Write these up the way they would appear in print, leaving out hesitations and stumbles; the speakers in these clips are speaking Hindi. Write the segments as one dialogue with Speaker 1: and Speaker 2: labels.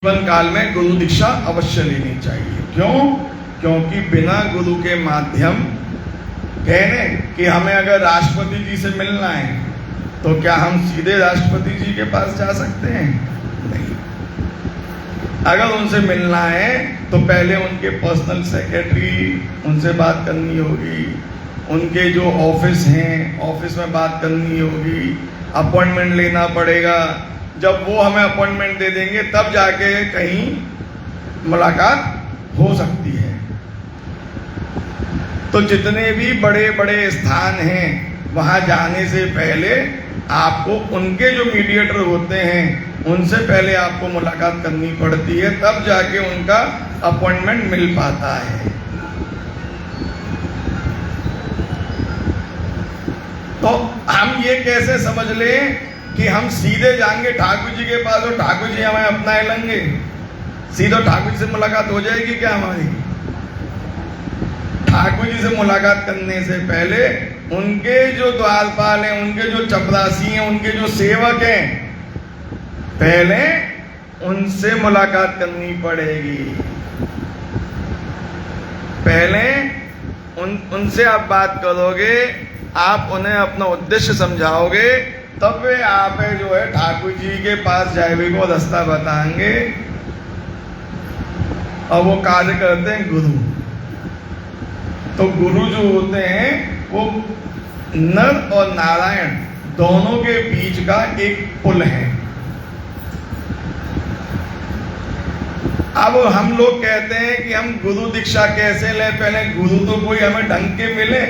Speaker 1: जीवन काल में गुरु दीक्षा अवश्य लेनी चाहिए। क्यों? क्योंकि बिना गुरु के माध्यम कहने कि हमें अगर राष्ट्रपति जी से मिलना है तो क्या हम सीधे राष्ट्रपति जी के पास जा सकते हैं? नहीं। अगर उनसे मिलना है तो पहले उनके पर्सनल सेक्रेटरी उनसे बात करनी होगी, उनके जो ऑफिस हैं ऑफिस में बात करनी होगी, अपॉइंटमेंट लेना पड़ेगा। जब वो हमें अपॉइंटमेंट दे देंगे तब जाके कहीं मुलाकात हो सकती है। तो जितने भी बड़े बड़े स्थान हैं वहाँ जाने से पहले आपको उनके जो मीडिएटर होते हैं उनसे पहले आपको मुलाकात करनी पड़ती है, तब जाके उनका अपॉइंटमेंट मिल पाता है। तो हम ये कैसे समझ लें कि हम सीधे जाएंगे ठाकुर जी के पास और ठाकुर जी हमें अपना लेंगे? सीधे ठाकुर जी से मुलाकात हो जाएगी क्या हमारी? ठाकुर जी से मुलाकात करने से पहले उनके जो द्वारपाल हैं, उनके जो चपरासी हैं, उनके जो सेवक हैं, पहले उनसे मुलाकात करनी पड़ेगी। पहले उनसे आप बात करोगे, आप उन्हें अपना उद्देश्य समझाओगे, तब वे आप जो है ठाकुर जी के पास जाए को रास्ता बताएंगे। और वो कार्य करते हैं गुरु। तो गुरु जो होते हैं वो नर और नारायण दोनों के बीच का एक पुल है। अब हम लोग कहते हैं कि हम गुरु दीक्षा कैसे लें? पहले गुरु तो कोई हमें ढंग के मिले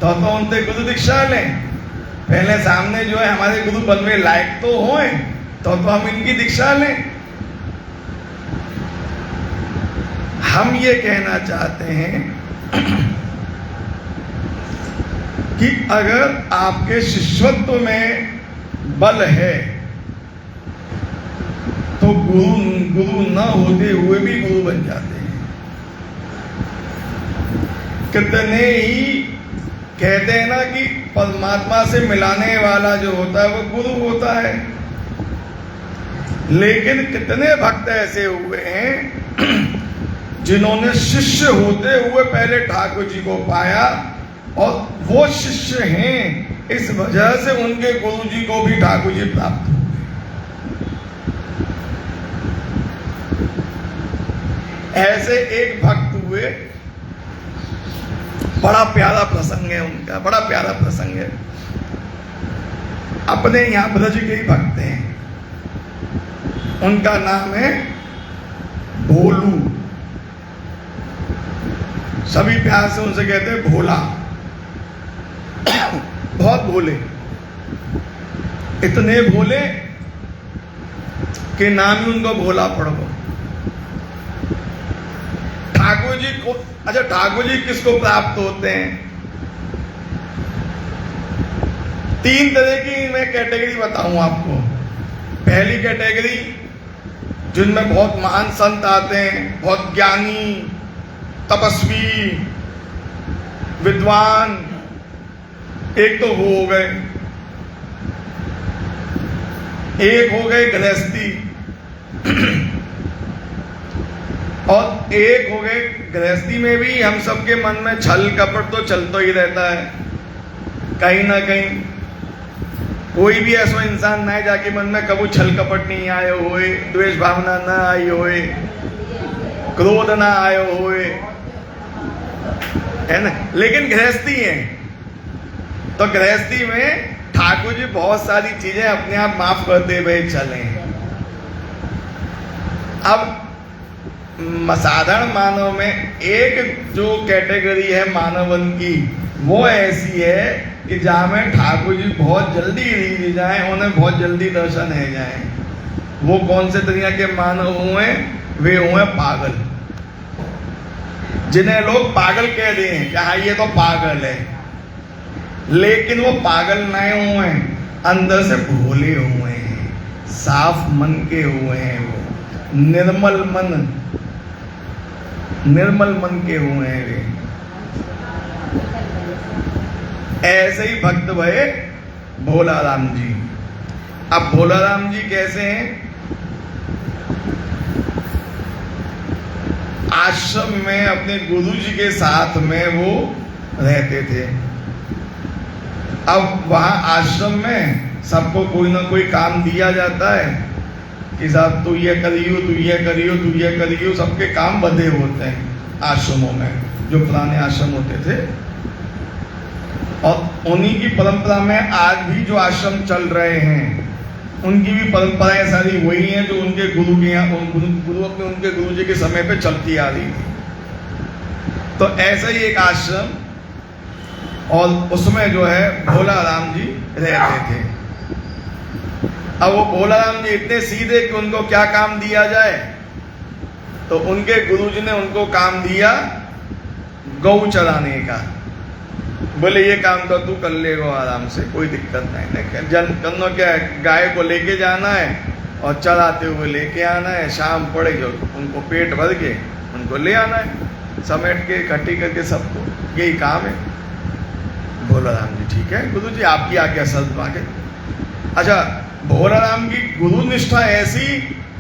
Speaker 1: तो उनसे गुरु दीक्षा लें। पहले सामने जो है हमारे गुरु बनने लायक तो हों तो हम इनकी दीक्षा लें। हम ये कहना चाहते हैं कि अगर आपके शिष्यत्व में बल है तो गुरु न होते हुए भी गुरु बन जाते हैं। कितने ही कहते हैं ना कि परमात्मा से मिलाने वाला जो होता है वो गुरु होता है, लेकिन कितने भक्त ऐसे हुए हैं जिन्होंने शिष्य होते हुए पहले ठाकुर जी को पाया और वो शिष्य हैं, इस वजह से उनके गुरु जी को भी ठाकुर जी प्राप्त हुए। ऐसे एक भक्त हुए, बड़ा प्यारा प्रसंग है उनका, बड़ा प्यारा प्रसंग है। अपने यहाँ ब्रज के ही भक्त हैं, उनका नाम है भोलू। सभी प्यार से उनसे कहते हैं भोला। बहुत भोले, इतने भोले कि नाम ही उनको भोला पड़ गया। ठाकुर जी को, अच्छा ठाकुर जी किसको प्राप्त होते हैं? 3 तरह की मैं कैटेगरी बताऊं आपको। पहली कैटेगरी जिनमें बहुत महान संत आते हैं, बहुत ज्ञानी, तपस्वी, विद्वान, एक तो वो हो गए। एक हो गए गृहस्थी और एक हो गए, गृहस्थी में भी हम सबके मन में छल कपट तो चलता ही रहता है। कहीं ना कहीं कोई भी ऐसा इंसान ना है जाके मन में कभी छल कपट नहीं आए होए, द्वेष भावना ना आई होए, क्रोध ना आए होए, है ना। लेकिन गृहस्थी है तो गृहस्थी में ठाकुर जी बहुत सारी चीजें अपने आप माफ करते हुए चले। अब साधारण मानव में एक जो कैटेगरी है मानवन की, वो ऐसी है कि जहां में ठाकुर जी बहुत जल्दी रीझ जाए, उन्हें बहुत जल्दी दर्शन है जाए। वो कौन से दुनिया के मानव हुए? वे हुए पागल, जिन्हें लोग पागल कह रहे हैं कि हाँ ये तो पागल है, लेकिन वो पागल नहीं हुए, अंदर से भोले हुए हैं, साफ मन के हुए हैं, वो निर्मल मन के हुए हैं वे। ऐसे ही भक्त भये भोला राम जी। अब भोला राम जी कैसे हैं? आश्रम में अपने गुरु जी के साथ में वो रहते थे। अब वहां आश्रम में सबको कोई ना कोई काम दिया जाता है कि साहब तू ये करियो, तू ये करियो, तू ये करियो, सबके काम बंधे होते हैं आश्रमों में, जो पुराने आश्रम होते थे। और उन्हीं की परंपरा में आज भी जो आश्रम चल रहे हैं, उनकी भी परंपराएं सारी वही हैं जो उनके गुरु के यहाँ उनके गुरु जी के समय पे चलती आ रही थी। तो ऐसा ही एक आश्रम, और उसमें जो है भोला राम जी रहते थे। अब वो भोला राम जी इतने सीधे कि उनको क्या काम दिया जाए, तो उनके गुरुजी ने उनको काम दिया गौ चराने का। बोले ये काम तो तू कर लेगा आराम से, कोई दिक्कत नहीं। करना क्या है, गाय को लेके जाना है और चराते हुए लेके आना है, शाम पड़े जो उनको पेट भर के उनको ले आना है, समेट के इकट्ठी करके सबको, यही काम है। भोला राम जी ठीक है गुरु जी, आपकी आज्ञा सब मांगे। अच्छा, भोला राम की गुरु निष्ठा ऐसी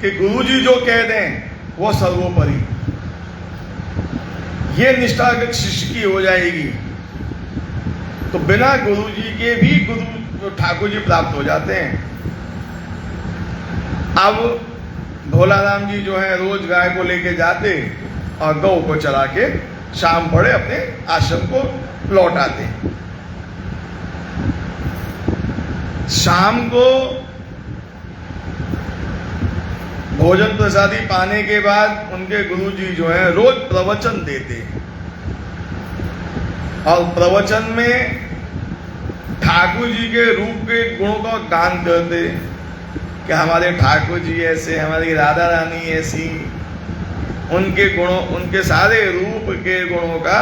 Speaker 1: कि गुरु जी जो कह दें वो सर्वोपरि, ये निष्ठा अगर शिष्य की हो जाएगी तो बिना गुरु जी के भी गुरु ठाकुर जी प्राप्त हो जाते हैं। अब भोला राम जी जो है रोज गाय को लेके जाते और गौ को चला के शाम पड़े अपने आश्रम को लौट आते। शाम को भोजन प्रसादी पाने के बाद उनके गुरुजी जो है रोज प्रवचन देते, और प्रवचन में ठाकुर जी के रूप के गुणों का गान करते कि हमारे ठाकुर जी ऐसे, हमारी राधा रानी ऐसी, उनके गुणों, उनके सारे रूप के गुणों का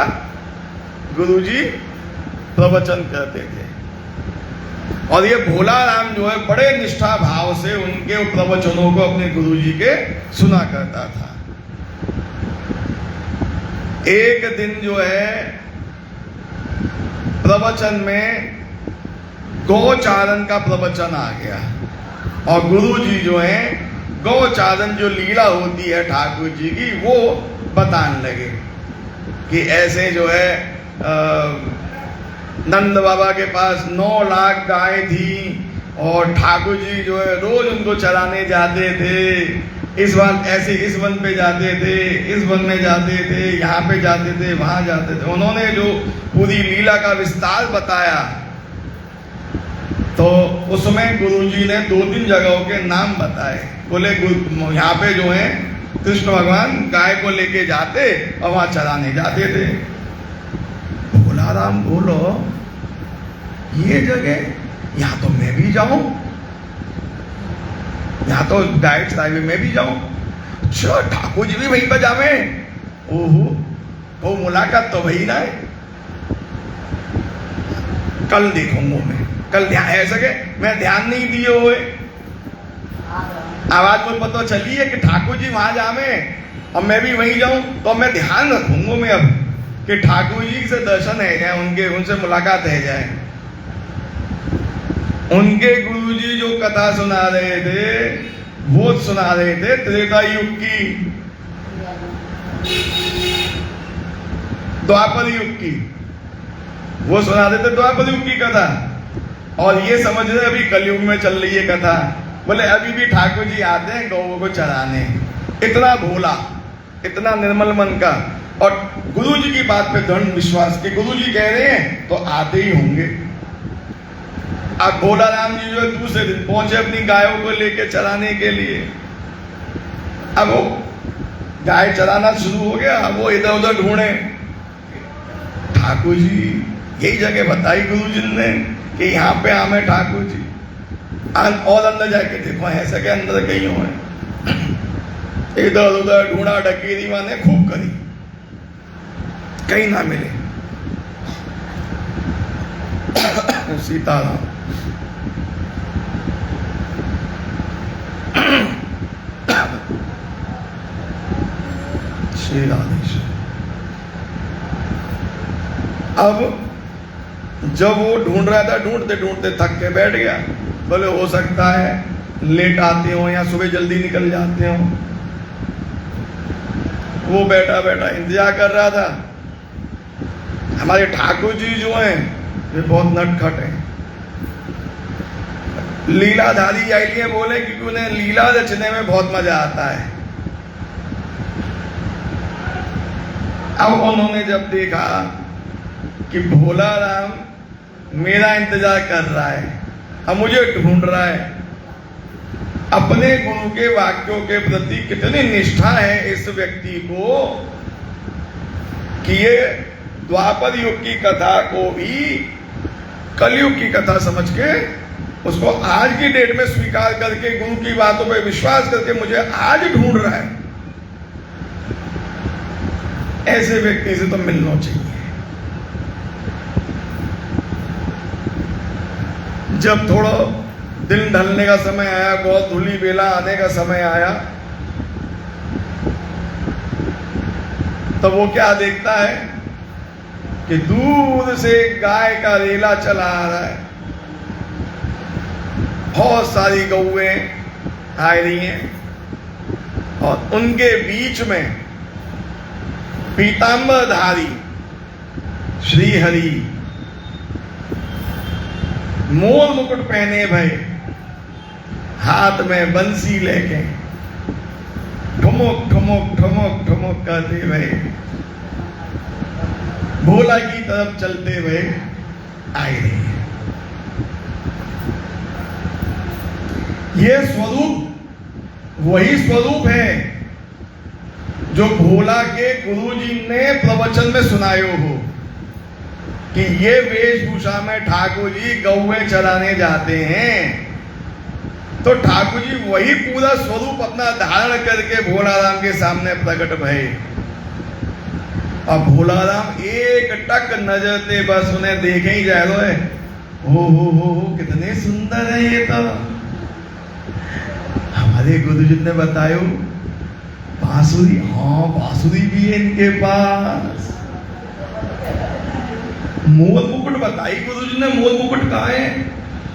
Speaker 1: गुरुजी प्रवचन करते थे। और ये भोला राम जो है बड़े निष्ठा भाव से उनके प्रवचनों को अपने गुरुजी के सुना करता था। एक दिन जो है प्रवचन में गौचारण का प्रवचन आ गया, और गुरुजी जो है गौचारण जो लीला होती है ठाकुर जी की वो बताने लगे कि ऐसे जो है नंद बाबा के पास 9 लाख गाय थी और ठाकुर जी जो है रोज उनको चराने जाते थे। इस बार ऐसे इस वन पे जाते थे, इस वन में जाते थे, यहाँ पे जाते थे, वहां जाते थे। उन्होंने जो पूरी लीला का विस्तार बताया, तो उसमें गुरुजी ने 2-3 जगहों के नाम बताए। बोले यहाँ पे जो है कृष्ण भगवान गाय को लेके जाते और वहां चराने जाते थे। भोला राम बोलो ये जगह यहाँ तो मैं भी जाऊं, यहाँ तो गाय चरावे मैं भी जाऊं। अच्छा, ठाकुर जी भी वहीं पर जावे? ओहो, वो मुलाकात तो वही ना है, कल देखूंगा मैं, कल ध्यान है सके मैं ध्यान नहीं दिए हुए। आवाज मुझे पता चली है कि ठाकुर जी वहां जावे और मैं भी वहीं जाऊं, तो मैं ध्यान रखूंगा मैं अब कि ठाकुर जी से दर्शन है जाए, उनके उनसे मुलाकात है जाए। उनके गुरुजी जो कथा सुना रहे थे वो सुना रहे थे त्रेता युग की, द्वापर युग की, वो सुना रहे थे द्वापर युग की कथा, और ये समझ रहे अभी कलयुग में चल रही है कथा। बोले अभी भी ठाकुर जी आते हैं गौओं को चराने। इतना भोला, इतना निर्मल मन का, और गुरु जी की बात पे दृढ़ विश्वास के गुरु जी कह रहे हैं तो आते ही होंगे। अब भोला राम जी जो है दूसरे दिन पहुंचे अपनी गायों को लेके चराने के लिए। अब वो गाय चराना शुरू हो गया, अब वो इधर उधर ढूंढे, ठाकुर जी यही जगह बताई गुरु जी ने कि यहाँ पे हमें ठाकुर जी, और अंदर जाके देखो ऐसा के अंदर कहीं हो, इधर उधर ढूंढा, डकेरी माने खूब करी, कहीं ना मिले। सीताराम श्री राधेश्वर। अब जब वो ढूंढ रहा था, ढूंढते ढूंढते थक के बैठ गया। बोले हो सकता है लेट आते हो या सुबह जल्दी निकल जाते हो। वो बैठा बैठा इंतजार कर रहा था। हमारे ठाकुर जी जो हैं वे बहुत नटखट हैं, लीलाधारी इसलिए बोले क्योंकि उन्हें लीला रचने में बहुत मजा आता है। अब उन्होंने जब देखा कि भोला राम मेरा इंतजार कर रहा है, अब मुझे ढूंढ रहा है, अपने गुरु के वाक्यों के प्रति कितनी निष्ठा है इस व्यक्ति को कि ये द्वापर युग की कथा को भी कलयुग की कथा समझ के उसको आज की डेट में स्वीकार करके गुरु की बातों पर विश्वास करके मुझे आज ढूंढ रहा है। ऐसे व्यक्ति से तो मिलना चाहिए। जब थोड़ा दिन ढलने का समय आया, बहुत धूली बेला आने का समय आया, तो वो क्या देखता है कि दूर से गाय का रेला चला आ रहा है, बहुत सारी गौएं आ रही हैं और उनके बीच में पीतांबरधारी श्री हरि मोर मुकुट पहने भय, हाथ में बंसी लेके ठुमुक ठुमुक ठुमुक ठुमुक करते हुए भोला की तरफ चलते हुए आए हैं। ये स्वरूप वही स्वरूप है जो भोला के गुरुजी ने प्रवचन में सुनायो हो कि ये वेशभूषा में ठाकुर जी गौएं चराने जाते हैं। तो ठाकुर जी वही पूरा स्वरूप अपना धारण करके भोला राम के सामने प्रकट भये और भोला राम एक टक नजर से बस उन्हें देखे ही जा रहे हैं। हो कितने सुंदर है ये तो। हमारे गुरुजी ने बतायो बांसुरी, हाँ बांसुरी भी है इनके पास। मोर मुकुट बताई गुरुजी ने, मोर मुकुट कहाँ है?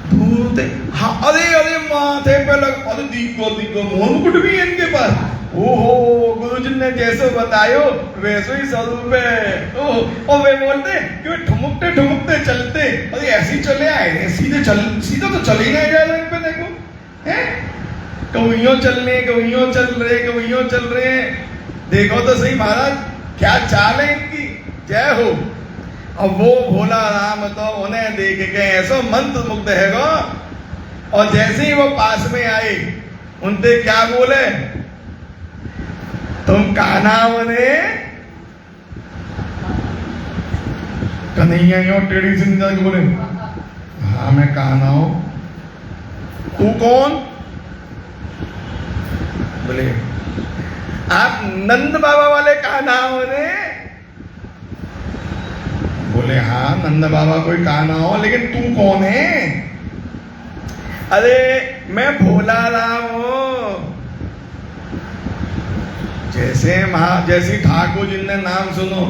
Speaker 1: दूर थे। हाँ अरे माथे पे लग, अरे दीको मोर मुकुट भी है इनके पास। ओहो गुरुजी ने जैसे बतायो वैसे ही स्वरूप है। और वे बोलते कि वे ठुमुकते चलते, अरे ऐसे चले आए, सीधे तो चल ही नहीं जा रहे इन पे। देखो हैं कवियों चल रहे हैं। देखो तो सही महाराज क्या चाल है इनकी, जय हो। अब वो भोला राम तो उन्हें देख के ऐसा मंत्र मुग्ध है गो। और जैसे ही वो पास में आए उनसे क्या बोले, तुम कान्हा बने? कन्हैया यो टेढ़ी से निकल के बोले, हाँ मैं कान्हा हूं। तू कौन? बोले आप नंद बाबा वाले कान्हा बने? बोले हाँ नंद बाबा कोई कान्हा हो, लेकिन तू कौन है? अरे मैं भोला राम हूं। जैसी ठाकुर जी ने नाम सुनो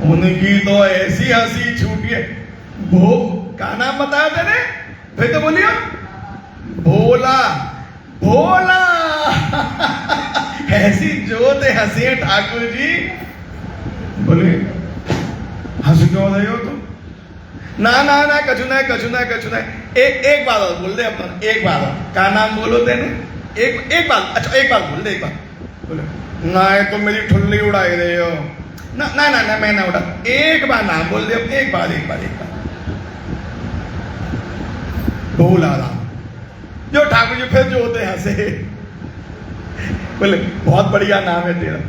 Speaker 1: उनकी तो ऐसी हंसी छूटी है। का नाम बताया तेने? फिर तो बोलियो भोला। ऐसी जोत हंसी है ठाकुर जी। बोले हंस क्यों रहे हो तुम? ना कछु ना। एक बार और बोल दे अपना, एक बार और। का नाम बोलो तेने? एक बार, अच्छा एक बार बोल दे, एक बार। बोले ना तो मेरी ठुल्ली उड़ाई रहे हो। ना मैं ना उड़ा। एक बार नाम बोल दे, एक बार। भोला राम जो ठाकुर जी फिर जो होते हंसे। बोले बहुत बढ़िया नाम है तेरा,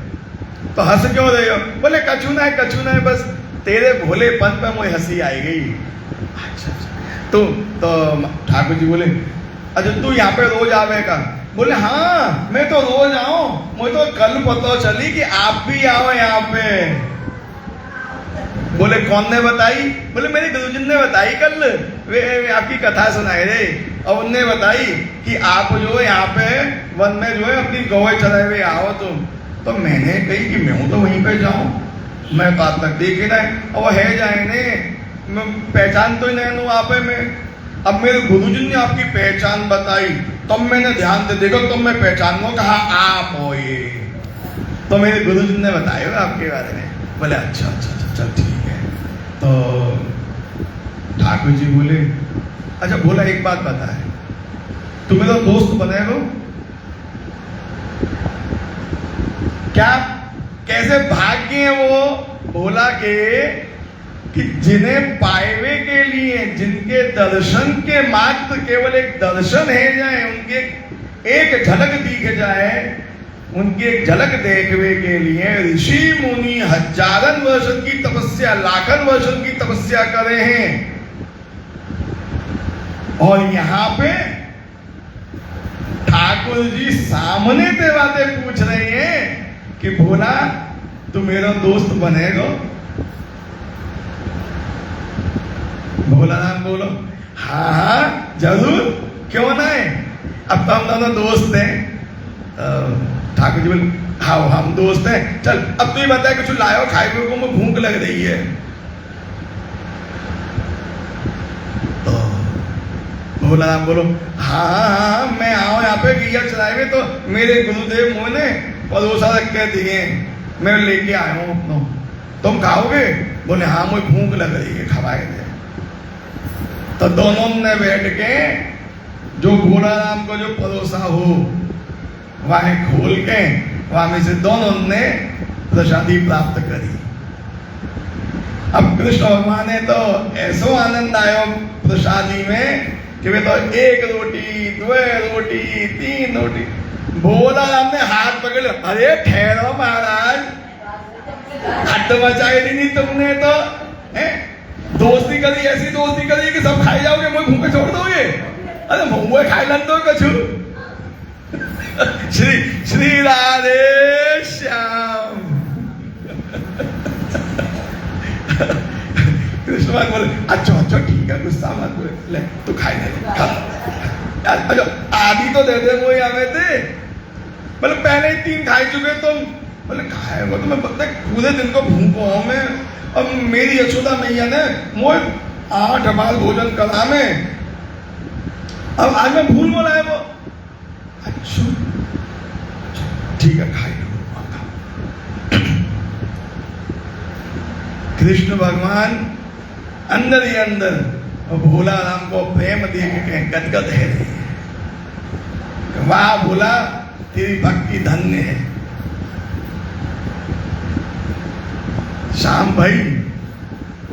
Speaker 1: तो हंस क्यों रहे हो? बोले कछु ना है, बस तेरे भोलेपन पे मुझे हंसी आई गई। अच्छा तो ठाकुर जी बोले अच्छा तू यहाँ पे रोज आवेगा? बोले हाँ मैं तो रोज आऊं, मुझे तो कल पता चली कि आप भी आओ यहाँ पे। बोले कौन ने बताई? बोले मेरे गुरुजी ने बताई कल, वे आपकी कथा सुनाए थे और उनने बताई कि आप जो है यहाँ पे वन में जो है अपनी गौएं चराए हुए आओ तुम। तो मैंने कही कि मैं तो वहीं पे जाऊं, मैं तो आप तक देखे ना और है जाए ने पहचान तो नहीं आप में। अब मेरे गुरुजी ने आपकी पहचान बताई, तब मैंने ध्यान से देखो, तब मैं पहचान को कहा आप हो ये। तो मेरे गुरुजी ने बताया आपके बारे में। बोले अच्छा अच्छा अच्छा चल ठीक है। तो ठाकुर जी बोले अच्छा बोला एक बात बता है, तू मेरा दोस्त बनेगा क्या? कैसे भाग्य है वो भोला के कि जिन्हें पाएवे के लिए, जिनके दर्शन के मात्र केवल एक दर्शन है जाए, उनके एक झलक दिख जाए, उनकी एक झलक देखने के लिए ऋषि मुनि हजारन वर्षन की तपस्या, लाखन वर्षन की तपस्या करे हैं। और यहां पे ठाकुर जी सामने ते बातें पूछ रहे हैं कि भोला तू मेरा दोस्त बनेगा? भोला राम बोलो हाँ हाँ जरूर, क्यों ना है, अब तो हम दोनों दोस्त हैं। ठाकुर जी बोले हाँ हम दोस्त हैं, चल अब तू ही बता कुछ लाओ खाए को, मुझे भूख लग रही है। तो भोला राम बोलो हाँ हाँ हाँ मैं आओ यहाँ पे गैया चलाए हुए, तो मेरे गुरुदेव मोह ने परोसा रख के दिए, मैं लेके आया हूँ अपनों, तुम खाओगे? बोले हाँ मुझे भूख लग रही है, खवाए दे। तो दोनों ने बैठ के जो भोला राम को जो परोसा हो वह खोल के वहां में से दोनों ने प्रसादी प्राप्त करी। अब कृष्ण भगवान ने तो ऐसो आनंद आयो प्रसादी में कि वे तो एक रोटी, दो रोटी, तीन रोटी। भोला राम ने हाथ पकड़ लिया, अरे ठहरो महाराज, हट मचाई दी नहीं तुमने तो, है? दोस्ती करी, ऐसी दोस्ती करी कि सब खाई जाओगे, मुझे भूखे छोड़ दोगे? अरे मुझे खाई लन दो कछु। श्री श्री राधे श्याम। कृष्ण भगवान बोले अच्छा अच्छा ठीक है, गुस्सा मत बोले, ले तू खाई ले खा। अच्छा आधी तो दे दे, वो हमें थे बोले पहले ही 3 खाई चुके तुम। बोले खाए वो तो मैं पूरे दिन को भूखो हूं मैं, अब मेरी यशोदा मैया ने मोए 8 बार भोजन करा में, अब आज मैं भूल बोला है वो। अच्छा ठीक है खाई लो। कृष्ण भगवान अंदर ही अंदर और भोला राम को प्रेम देख के गदगद है रही है। वाह भोला तेरी भक्ति धन्य है। शाम भाई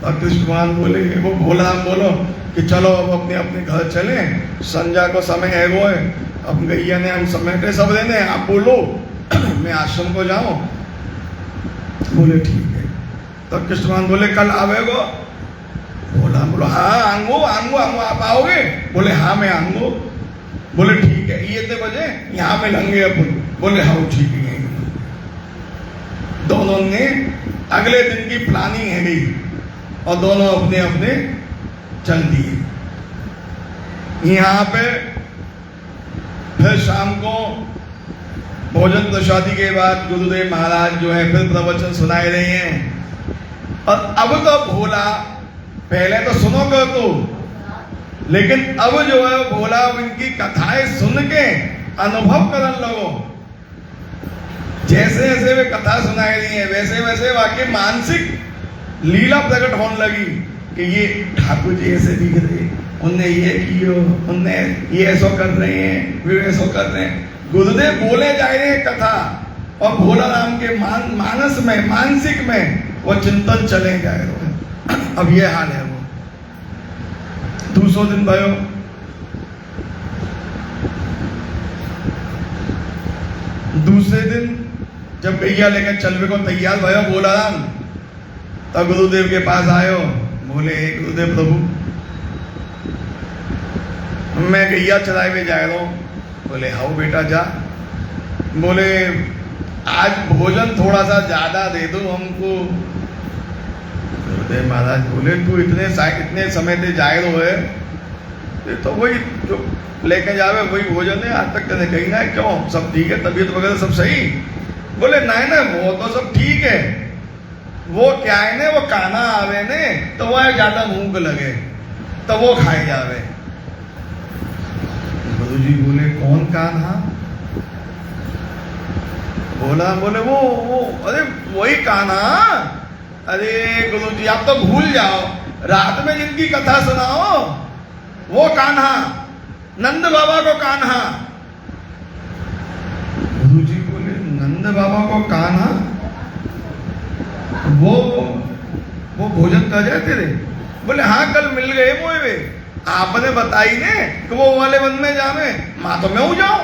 Speaker 1: और कृष्ण भगवान बोले, वो भोला राम बोलो कि चलो अब अपने अपने घर चले, संध्या को समय है वो है, अब गैया ने हम समेटे सब देने, आप बोलो मैं आश्रम को जाऊं। बोले ठीक है। तो कृष्ण भगवान बोले कल आवेगो? भोला बोलो हाँ आऊंगो आऊंगो आऊंगो, आप आओगे? बोले हाँ मैं आऊंगो। बोले ठीक है, ये इतने बजे यहाँ पे लंगे अपन। बोले हाँ ठीक है। दोनों ने अगले दिन की प्लानिंग है गई और दोनों अपने अपने चल दिए। यहाँ पे फिर शाम को भोजन प्रसादी के बाद गुरुदेव महाराज जो है फिर प्रवचन सुनाए रहे हैं। और अब तो भोला, पहले तो सुनो कर तो, लेकिन अब जो है भोला उनकी कथाएं सुन के अनुभव करने लगो। जैसे जैसे वे कथा सुनाई रही है वैसे वैसे वाकई मानसिक लीला प्रकट होने लगी कि ये ठाकुर जी ऐसे दिख रहे, उनने ये कियो, उनने ये ऐसा कर रहे हैं, वे ऐसा कर रहे हैं। गुरुदेव बोले जा रहे हैं कथा और भोला राम के मानस में, मानसिक में वो चिंतन चले जा रहे हैं। अब ये हाल है। वो 200 दिन भयो, दूसरे दिन जब गैया लेकर चलवे को तैयार भयो भोला राम, तब गुरुदेव के पास आयो। बोले गुरुदेव प्रभु मैं गैया चराए हुए जा रहा हूँ। बोले हाउ बेटा जा। बोले आज भोजन थोड़ा सा ज्यादा दे दो हमको। गुरुदेव महाराज बोले तू इतने समय से जाए रहो है, तो वही जो लेके जावे वही भोजन है, आज तक तेने कही ना है, क्यों सब ठीक है, तबीयत वगैरह सब सही? बोले नहीं ना वो तो सब ठीक है, वो क्या है ने वो खाना आवे ने तो वह ज्यादा भूख लगे तो वो खाए जावे। गुरु जी बोले कौन कान्हा? बोले वो अरे वही कान्हा। अरे गुरु जी आप तो भूल जाओ, रात में जिनकी कथा सुनाओ वो कान्हा, नंद बाबा को कान्हा। गुरु जी बोले नंद बाबा को कान्हा, वो भोजन कर जाते थे। बोले हाँ कल मिल गए मोए वे, आपने बताई ने कि वो वाले वन में जावे, मां तो मैं हूं जाऊं।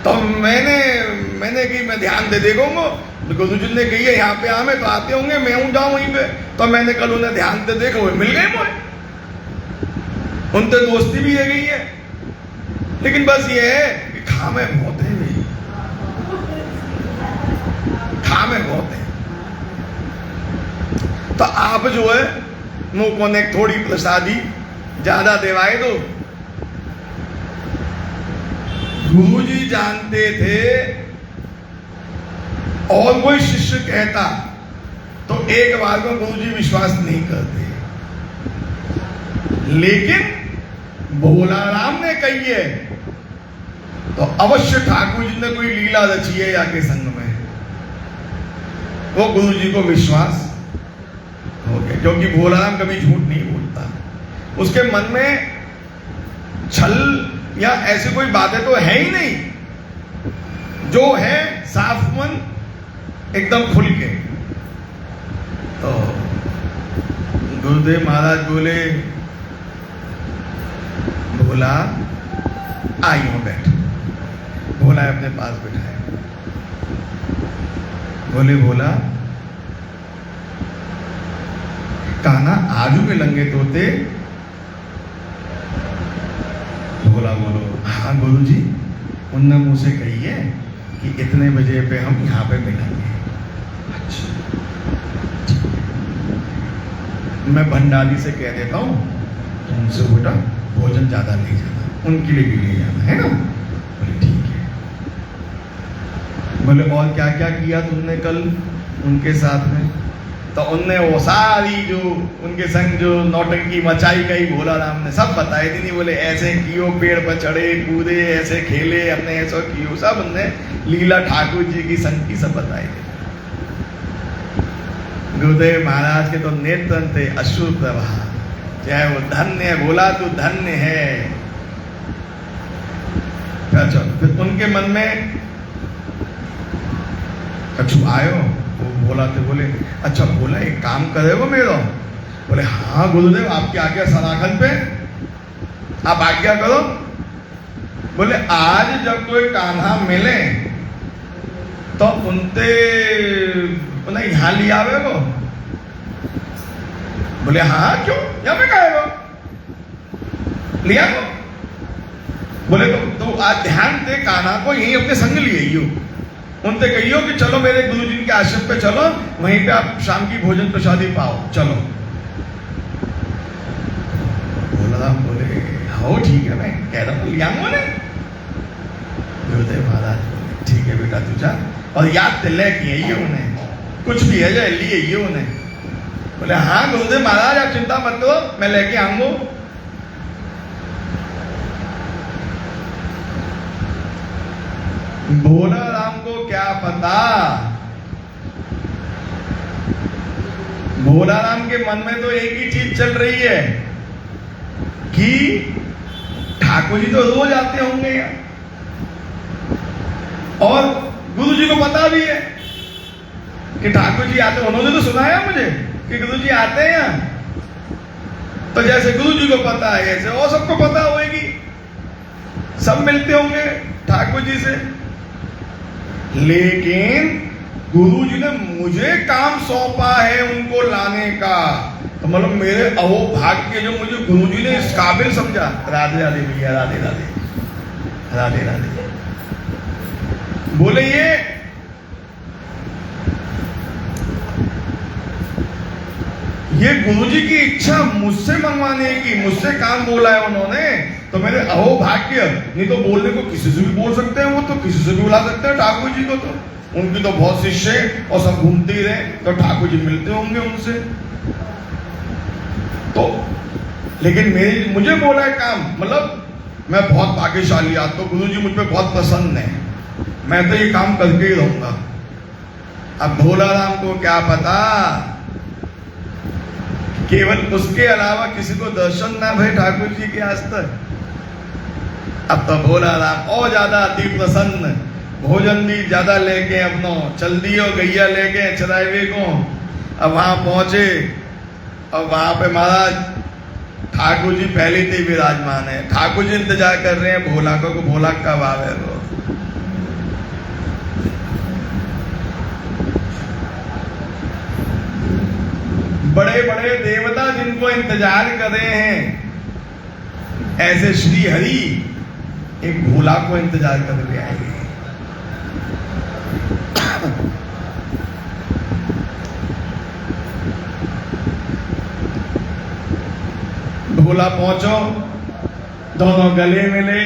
Speaker 1: तो मैंने की मैं ध्यान दे देखूंगा, गुरु जी ने कही है यहाँ पे आवे तो आते होंगे, मैं हूं जाऊं वहीं पे। तो मैंने कल उन्हें ध्यान दे देखो, मिल गए मोए, उनसे दोस्ती भी है गई है। लेकिन बस ये है कि खामे बहुत है, खामे बहुत है। तो आप जो है मुंह को ने थोड़ी प्रसादी ज्यादा देवाए दो। गुरु जी जानते थे, और कोई शिष्य कहता तो एक बार को गुरु जी विश्वास नहीं करते। लेकिन भोला राम ने कही है तो अवश्य ठाकुर जी ने कोई लीला रची है आके संग में, वो गुरु जी को विश्वास हो गया। क्योंकि भोला राम कभी झूठ नहीं बोलता, उसके मन में छल या ऐसी कोई बातें तो है ही नहीं, जो है साफ मन एकदम खुल के। तो गुरुदेव महाराज बोले भोला आई हो बैठ। भोला अपने पास बैठाया। बोले भोला कान्हा आजू के लंगे तोते। भोला बोलो हाँ गुरु जी, उनने मुझसे कही है कि इतने बजे पे हम यहाँ पे मिलेंगे। अच्छा मैं भंडारी से कह देता हूँ तुमसे बेटा भोजन ज्यादा ले जाना, उनके लिए भी ले जाना है ना। बोले ठीक है। बोले और क्या क्या किया तुमने कल उनके साथ में? तो उनने वो सारी जो उनके संग जो नौटंकी मचाई गई भोला राम ने सब बताई थी। नहीं बोले ऐसे कियो, पेड़ पर चढ़े कूदे, ऐसे खेले, हमने ऐसा कियो, सब उनने लीला ठाकुर जी की संग की सब बताई थी। गुरुदेव महाराज के तो नेत्र थे अश्रु प्रवाह, चाहे वो धन्य है, बोला तू धन्य है। अच्छा फिर उनके मन में कछु आयो, वो बोला थे। बोले अच्छा बोला एक काम करे वो मेरा। बोले हाँ गुरुदेव आपकी आज्ञा सराखन पे, आप आज्ञा करो। बोले आज जब कोई कान्हा मिले तो उनते उन्हें यहाँ ले आवे वो। बोले हाँ क्यों, यहाँ पे का है वो, लिया वो। बोले तो आज ध्यान दे कान्हा को यही अपने संग लिए ही हो। उनसे कहियो कि चलो मेरे गुरुजी के आश्रम पे चलो, वहीं पे आप शाम की भोजन प्रसादी पाओ, चलो। भोला बोले हाँ ठीक है, मैं कह रहा हूँ लिया ने। गुरुदेव महाराज बोले ठीक है बेटा तू जा, और याद दिले कि ये उन्हें कुछ भी है जाए लिए ये उन्हें। बोले हाँ गुरुदेव महाराज आप चिंता मत करो, मैं लेके आऊंगा। भोला राम को क्या पता, भोला राम के मन में तो एक ही चीज चल रही है कि ठाकुर जी तो रोज आते होंगे यहाँ, और गुरु जी को पता भी है कि ठाकुर जी आते। उन्होंने तो सुनाया मुझे कि गुरु जी आते हैं यहाँ। तो जैसे गुरु जी को पता है ऐसे और सबको पता होगी, सब मिलते होंगे ठाकुर जी से। लेकिन गुरु जी ने मुझे काम सौंपा है उनको लाने का, तो मतलब मेरे अहो भाग्य जो मुझे गुरु जी ने इस काबिल समझा। राधे राधे भैया, राधे राधे, राधे राधे। बोले ये गुरु जी की इच्छा मुझसे मंगवाने की, मुझसे काम बोला है उन्होंने, तो मेरे अहो भाग्य। नहीं तो बोलने को किसी से भी बोल सकते हैं, वो तो किसी से भी बुला सकते हैं ठाकुर जी को। तो उनकी तो बहुत शिष्य है और सब घूमते ही रहे, तो ठाकुर जी मिलते होंगे उनसे। तो लेकिन मुझे बोला है काम, मतलब मैं बहुत भाग्यशाली, आज तो गुरु जी मुझ पर बहुत प्रसन्न है। मैं तो ये काम करके ही रहूंगा। अब भोला राम को क्या पता केवल उसके अलावा किसी को दर्शन ना भय ठाकुर जी के आज तक। अब तो भोला राम और ज्यादा अति प्रसन्न, भोजन भी ज्यादा लेके अपनो चल दियो, गैया लेके चराइवे को। अब वहां पहुंचे और वहां पे महाराज ठाकुर जी पहले से विराजमान है। ठाकुर जी इंतजार कर रहे हैं भोला को, भोला कब आवे वो। बड़े बड़े देवता जिनको इंतजार कर रहे हैं, ऐसे श्री हरि एक भोला को इंतजार करके आएंगे। भोला पहुंचो, दोनों गले मिले,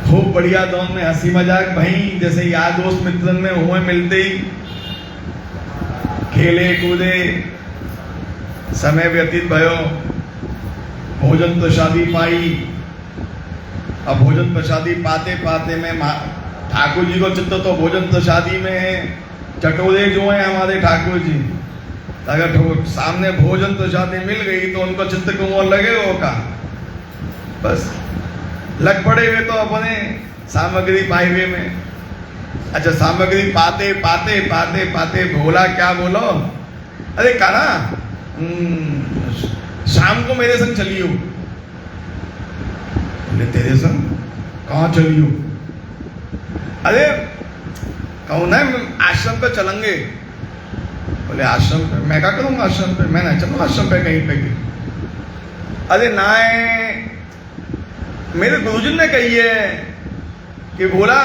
Speaker 1: खूब बढ़िया दोनों में हंसी मजाक भई, जैसे यार दोस्त मित्रन में हुए मिलते ही खेले कूदे, समय व्यतीत भयो, भोजन प्रसादी पाई। अब भोजन प्रसादी पाते पाते में ठाकुर जी को चित्त तो भोजन प्रसादी में है। चटोरे जो हैं हमारे ठाकुर जी, अगर सामने भोजन प्रसादी मिल गई तो उनको चित्त को मोह लगे वो का बस लग पड़े हुए तो अपने सामग्री पाए हुए में। अच्छा, सामग्री पाते पाते पाते पाते भोला क्या बोलो, अरे काना शाम को मेरे संग चलियो। बोले तेरे संग कहाँ चलियो? अरे कहूँ ना आश्रम पे चलेंगे। बोले आश्रम पे? मैं क्या करूँगा आश्रम पे, मैं नहीं चलूँ आश्रम पे कहीं पे भी। अरे ना मेरे गुरुजी ने कही है कि बोला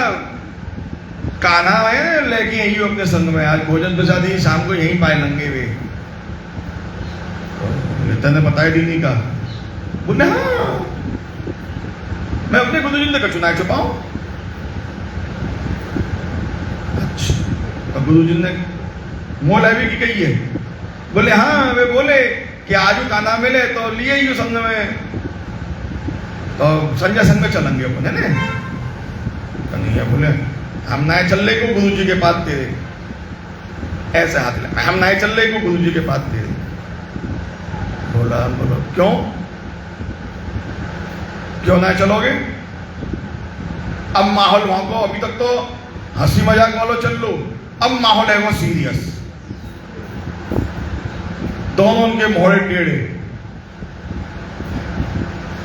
Speaker 1: कान्हा है लेके यही हो अपने संग में, आज भोजन प्रसादी शाम को यहीं पाए लेंगे वे। ने बताया दी नहीं का। बोले हाँ मैं अपने गुरुजी ने कछु ना छुपाऊं। अच्छा, तो गुरुजी ने मोलावी की कही है? बोले हाँ, वे बोले कि आज कान्हा मिले तो लिए ही संग में, तो संजय संग में चलेंगे अपने ने। नहीं है, बोले हम ना चल रहे को गुरुजी के पास तेरे, ऐसे हाथ ले, हम ना चल रहे को गुरुजी के पास तेरे। बोला बोलो क्यों, क्यों ना चलोगे? अब माहौल वहां को अभी तक तो हंसी मजाक वालों चल लो, अब माहौल है वो सीरियस। दोनों उनके मोहरे टेढ़े।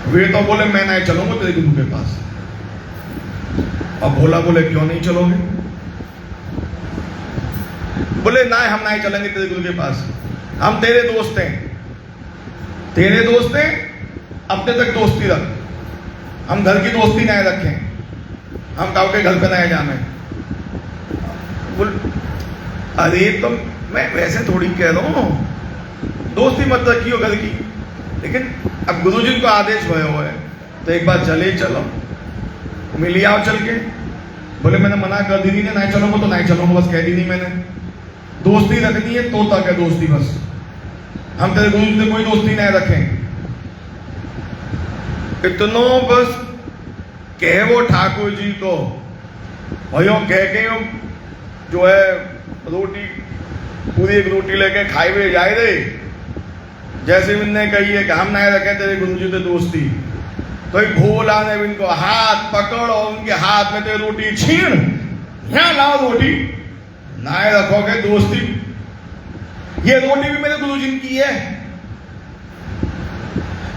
Speaker 1: वे तो बोले मैं नहीं चलूंगा तेरे गुरु के पास। अब भोला बोले क्यों नहीं चलोगे? बोले ना हम नहीं चलेंगे तेरे गुरु के पास, हम तेरे दोस्त हैं, तेरे दोस्त हैं, अपने तक दोस्ती रख, हम घर की दोस्ती नहीं रखें, हम गाँव के घर पे नहीं जाने। बोल अरे तो मैं वैसे थोड़ी कह रहा हूं, दोस्ती मत रखियो घर की, लेकिन अब गुरुजी को आदेश भयो है तो एक बार चले चलो, मिली आओ चल के। बोले मैंने मना कर दी नहीं, नहीं चलूंगा तो नहीं चलूंगा, बस कह दी नहीं मैंने, दोस्ती रखनी है तो तक है दोस्ती, बस हम तेरे गुरु से कोई दोस्ती नहीं रखें। इतनो बस कहे वो ठाकुर जी को, और कह के जो है रोटी पूरी एक रोटी लेके खाई हुए जाए दे, जैसे इनने कही है कि हम नहीं रखे तेरे गुरुजी से दोस्ती, तो एक भोला ने इनको हाथ पकड़ और उनके हाथ में तेरी रोटी छीन, यहां लाओ रोटी, नहीं रखोगे दोस्ती। ये रोटी भी मेरे गुरुजी की है,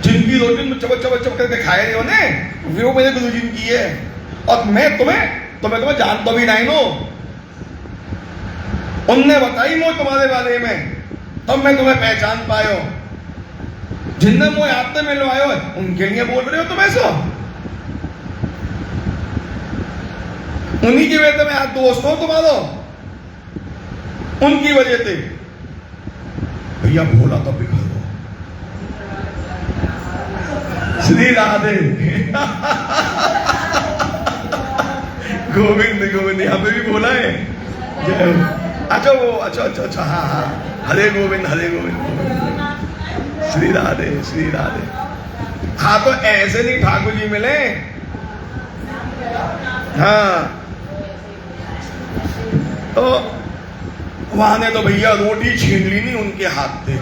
Speaker 1: जिनकी रोटी में चबक चबक चबक करके खाए रहे हो ने, वो मेरे गुरुजी की है। और मैं तुम्हें जानता भी नहीं नो, उनने बताई मो तुम्हारे बारे में, तब मैं तुम्हें पहचान पायो। जिनने मुझे आपसे मिलवायो उनके लिए बोल रहे हो तुम ऐसा, उन्हीं की वजह से मैं आज दोस्त हूं तुम्हारा, उनकी वजह से। भैया भोला तो बिखर दो, श्री राधे गोविंद गोविंद, यहां पे भी बोला है जय। अच्छा वो अच्छा हाँ, हरे गोविंद श्री राधे श्री राधे। हाँ तो ऐसे नहीं ठाकुर जी मिले, हाँ, तो वहां ने तो भैया रोटी छीन ली नहीं उनके हाथ से।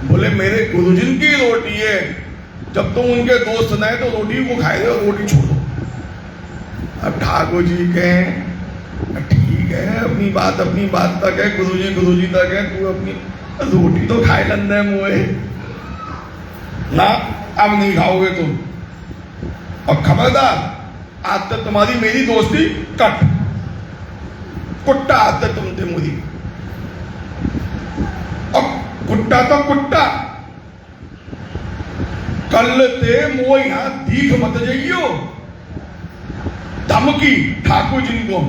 Speaker 1: बोले मेरे गुरुजन की रोटी है, जब तुम उनके दोस्त नहीं तो रोटी को खाए दो, रोटी छोड़ो। अब ठाकुर जी कहें ठीक है, अपनी बात तक है, गुरुजी तक है, तू अपनी रोटी तो खाए लंदे मुए ना, अब नहीं खाओगे तुम। और खबरदार, आज तक तुम्हारी मेरी दोस्ती कट, कुट्टा आज तक तुम थे मुझी, अब कुट्टा तो कुट्टा, कल ते मो यहां दीख मत जाइयो, धमकी ठाकुर जी को,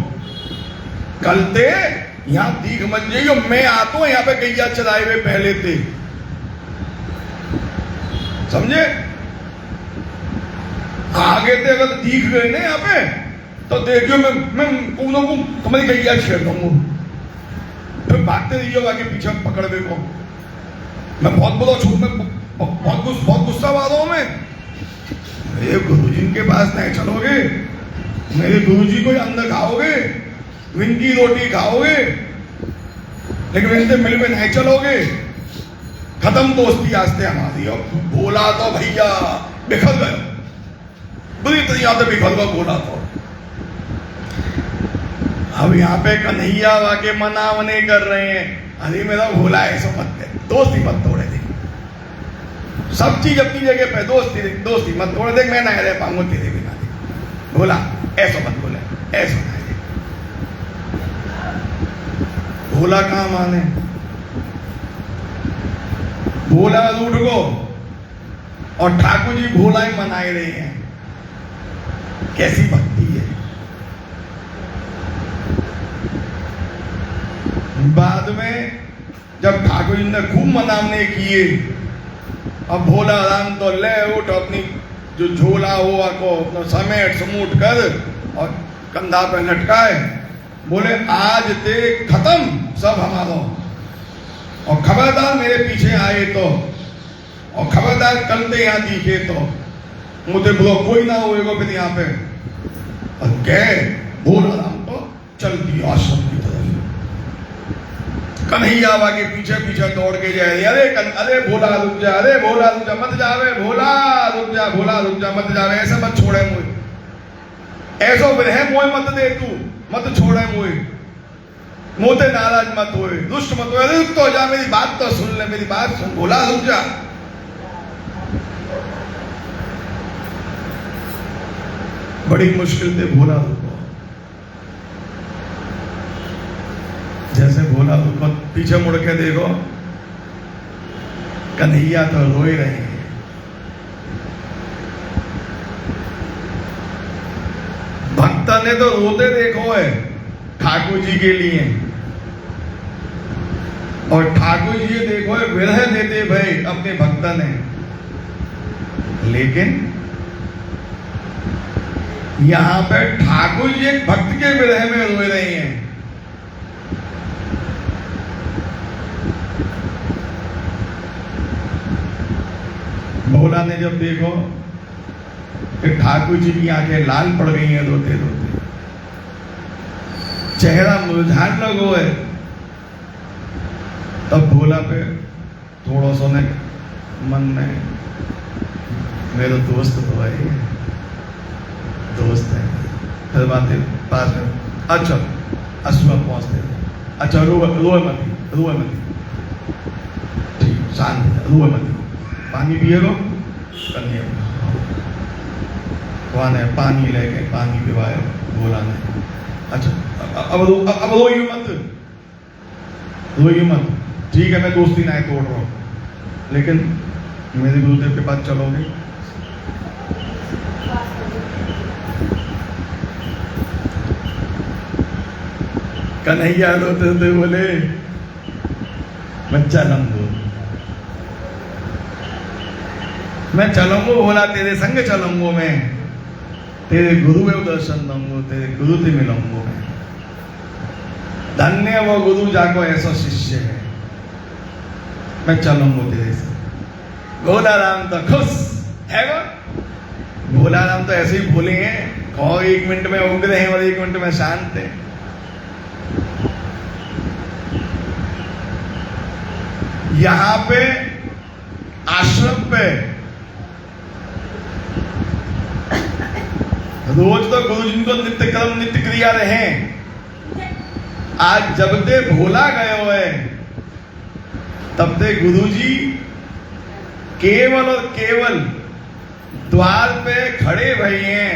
Speaker 1: कल ते यहां दीख मत जाइयो, मैं आता हूं यहां पे गैया चराए हुए पहले थे, समझे? आगे थे अगर दीख गए ना यहां पे तो देखियो मैं को तुम्हारी गैया छेड़ दूंगा, फिर भागते रहिए आगे पीछे पकड़ दे को। मैं बहुत बुरा छू, मैं बहुत गुस्सा वाला हूं मैं। मेरे गुरुजी के पास नहीं चलोगे, मेरे गुरुजी को अंदर खाओगे, इनकी रोटी खाओगे, लेकिन इनसे मिल में नहीं चलोगे, खत्म दोस्ती आस्ते हमारी। और बोला तो भैया बिखर गए, बुरी तरीके से बिखर गए बोला तो। अब यहाँ पे कन्हैया वाके मनावने कर रहे हैं, अरे मेरा भोला ऐसा मत कर, दोस्ती मत तोड़े दे, सब चीज अपनी जगह पे, दोस्ती मत तोड़े दे, मैं नहीं रह पाऊंगा तेरे बिना, भोला ऐसा मत बोले, ऐसा नहीं दे। भोला कहाँ माने, भोला रूठ को, और ठाकुर जी भोला ही मनाए रहे हैं। कैसी भक्ति है। बाद में जब ठाकुर जी ने खूब मनाने किए, अब भोला राम तो ले उठ अपनी जो झोला हुआ को अपना समेट समूट कर और कंधा पे लटकाए, बोले आज ते खत्म सब हमारा, और खबरदार मेरे पीछे आए तो, और खबरदार कल ते यहाँ दिखे तो मुझे बुरा कोई ना होएगा फिर यहाँ पे। और गए भोला राम तो चल दिया आश्रम की तरफ। कन्हैया के पीछे पीछे दौड़ के जाए, अरे भोला रुक जा, अरे भोला रुक जा, मत जावे भोला रुक जा, भोला रुक जा, मत जावे, ऐसे मत छोड़े मुझे, ऐसो विरह मोह मत दे तू, मत छोड़े मुझे, मोते नाराज मत होए, दुष्ट मत होए, रुक तो जा, मेरी बात तो सुन ले, मेरी बात सुन, भोला रुक जा। बड़ी मुश्किल से भोला रुको, जैसे भोला रुको, पीछे मुड़ के देखो कन्हैया तो रोए रहे हैं। भक्त ने तो रोते देखो है ठाकुर जी के लिए, और ठाकुर जी देखो है विरह देते भाई अपने भक्त ने, लेकिन यहां पे ठाकुर जी एक भक्त के विरह में रोए रहे हैं। भोला ने जब देखो कि ठाकुर जी की आंखें लाल पड़ गई हैं रोते रोते, चेहरा मुरझाने लगो है, तब भोला पे थोड़ा सा ने मन में, मेरा दोस्त तो है, दोस्त है, फिर बातें पास में, अच्छा अश्वक पहुंचते, अच्छा रोए मत, ठीक शांत रोए मत, पानी पिएगो, कन्हैया वहां ने पानी लेके पानी पिवाया भोला ने। अच्छा अब रोइए मत, ठीक है मैं दोस्ती नहीं तोड़ रहा हूं, लेकिन मेरे गुरुदेव के पास चलोगे? कन्हैया रोते रोते बोले मैं चलूंगा, मैं चलूंगा भोला, तेरे संग चलूंगा, मैं तेरे गुरु के दर्शन दूंगा, तेरे गुरु से मिलूंगा मैं। धन्य वो गुरु जाको ऐसा शिष्य है, मैं चलूंगा तेरे से। भोला राम तो खुश है, वो भोला राम तो ऐसे ही बोले हैं और 1 मिनट में उग्र हैं और 1 मिनट में शांत हैं। यहां पे आश्रम पे रोज तो गुरु जी को नित्य कर्म नित्य क्रिया रहे। आज जब ते भोला गए हुए तब ते गुरु जी केवल और केवल द्वार पे खड़े भई हैं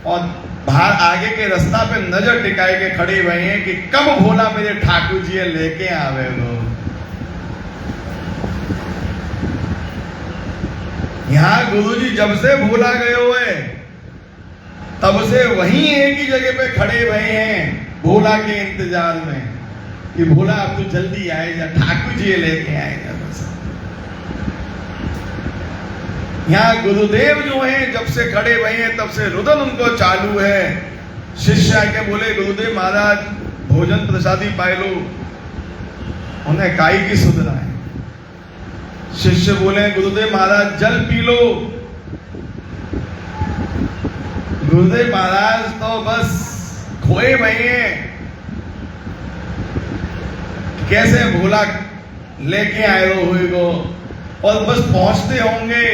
Speaker 1: और बाहर आगे के रास्ता पे नजर टिकाए के खड़े भई हैं कि कब भोला मेरे ठाकुर जी लेके आवे वो। यहां गुरु जी जब से भोला गए हुए तब से वहीं एक ही जगह पे खड़े भए हैं भोला के इंतजार में कि भोला अब तो जल्दी आएगा, ठाकुर जी लेके आएगा। बस यहाँ गुरुदेव जो हैं जब से खड़े भए हैं तब से रुदन उनको चालू है। शिष्य आके बोले गुरुदेव महाराज भोजन प्रसादी पाए लो, उन्हें काई की सुधरा है। शिष्य बोले गुरुदेव महाराज जल पी लो। गुरुदेव महाराज तो बस खोए भई हैं कैसे भोला लेके आए हो हुए को, और बस पहुंचते होंगे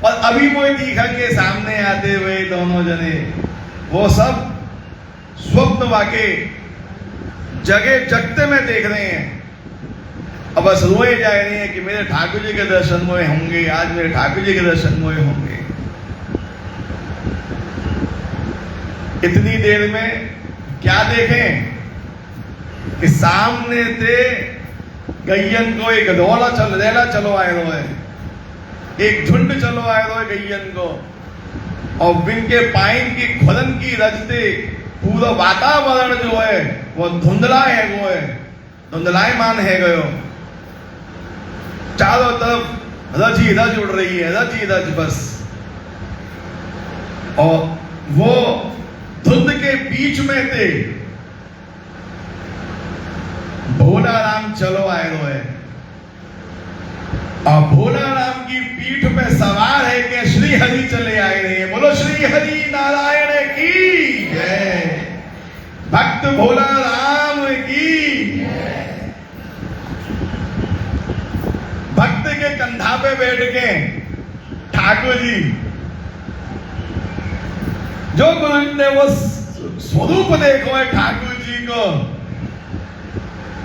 Speaker 1: और अभी वो दिखा के सामने आते हुए दोनों जने वो सब स्वप्न वाके जगह जगते में देख रहे हैं। अब बस रोए जा रहे हैं कि मेरे ठाकुर जी के दर्शन मोए होंगे, आज मेरे ठाकुर जी के दर्शन मोए होंगे। इतनी देर में क्या देखें कि सामने से गैयन को एक रेला चलो आए रो है, एक झुंड चलो आए रो है गैयन को, और बिन के पाइन की खुदन की रजते पूरा वातावरण जो है वो धुंधला है, वो है धुंधलायमान है गयो। चारों तरफ रज ही रज उड़ रही है, रज ही रज बस। और वो धुंध के बीच में थे भोला राम चलो आए रो है, और भोला राम की पीठ पे सवार है कि श्री हरि चले आए रहे हैं। बोलो श्री हरि नारायण की जय, भक्त भोला राम की। भक्त के कंधा पे बैठ के ठाकुर जी जो गुरु ने वो स्वरूप देखो है ठाकुर जी को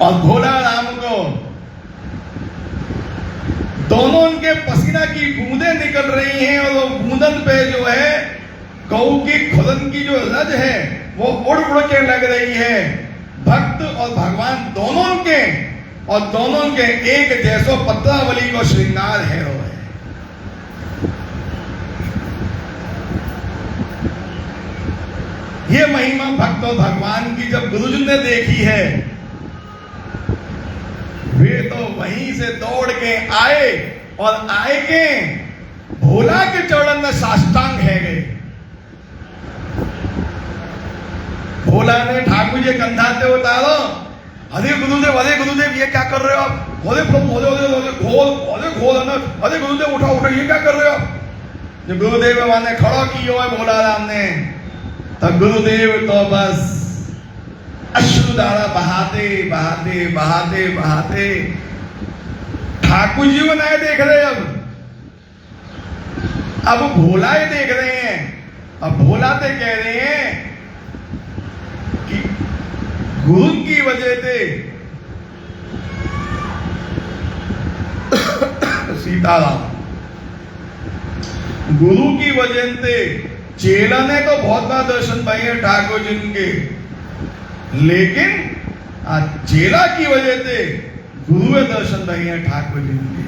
Speaker 1: और भोला राम को, दोनों उनके पसीना की बूंदें निकल रही हैं और वो बूंदन पे जो है गौ की खुदन की जो रज है वो उड़ उड़ के लग रही है। भक्त और भगवान दोनों के और दोनों के एक जैसो पत्रावली को श्रृंगार है वो है। ये महिमा भक्त और भगवान की जब गुरुजन ने देखी है वे तो वहीं से दौड़ के आए और आए के भोला के चरण में साष्टांग है गए। भोला ने ठाकुर जी कंधा से उतारो, अरे गुरुदेव ये क्या कर रहे हो आप? अरे प्रभु खोल ना, अरे गुरुदेव उठा ये क्या कर रहे हो आप? जब गुरुदेव ने खड़ा किया है भोला राम ने, तब गुरुदेव तो बस अश्रुधारा बहाते बहाते बहाते बहाते ठाकुर जी को नहीं देख रहे, अब भोला ही देख रहे हैं। अब भोला तो कह रहे हैं कि गुरु की वजह से सीताराम, गुरु की वजह से चेला ने तो बहुत बार दर्शन पाए हैं ठाकुर जी के, लेकिन चेला की वजह से गुरु दर्शन पाए हैं ठाकुर जी के।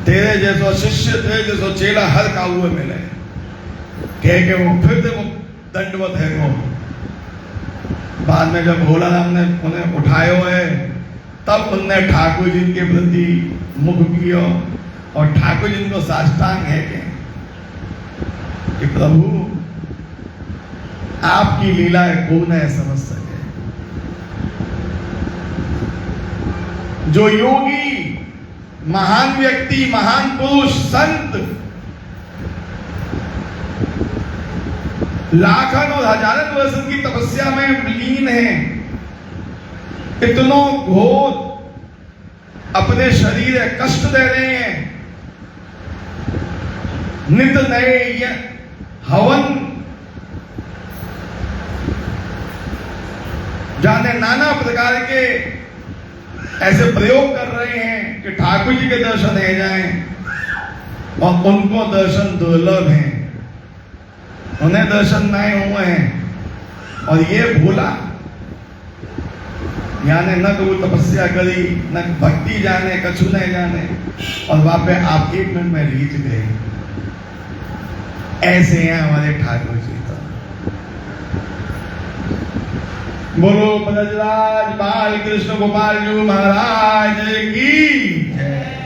Speaker 1: तेरे जैसो शिष्य तेरे जैसो चेला हर का हुए मिले, कह के वो फिर से वो दंडवत है वो। बाद में जब भोला राम ने उन्हें उठाए हुए तब उनने ठाकुर जी के प्रति मुख किया और ठाकुर जी को साष्टांग है कि प्रभु आपकी लीला है कौन है समझ सके। जो योगी महान व्यक्ति महान पुरुष संत लाखन और हजारन वर्ष की तपस्या में लीन है, इतनों घोर अपने शरीर कष्ट दे रहे हैं, नित नए हवन जाने नाना प्रकार के ऐसे प्रयोग कर रहे हैं कि ठाकुर जी के दर्शन हो जाएं, और उनको दर्शन दुर्लभ हैं, उन्हें दर्शन नहीं हुए हैं। और ये भूला यानी न तो वो तपस्या करी, न भक्ति जाने, कछु नहीं जाने, और वहां पे आप 1 मिनट में रीच गए। ऐसे हैं हमारे ठाकुर जी। तो बोलो ब्रजराज बाल कृष्ण गोपाल जी महाराज की जय।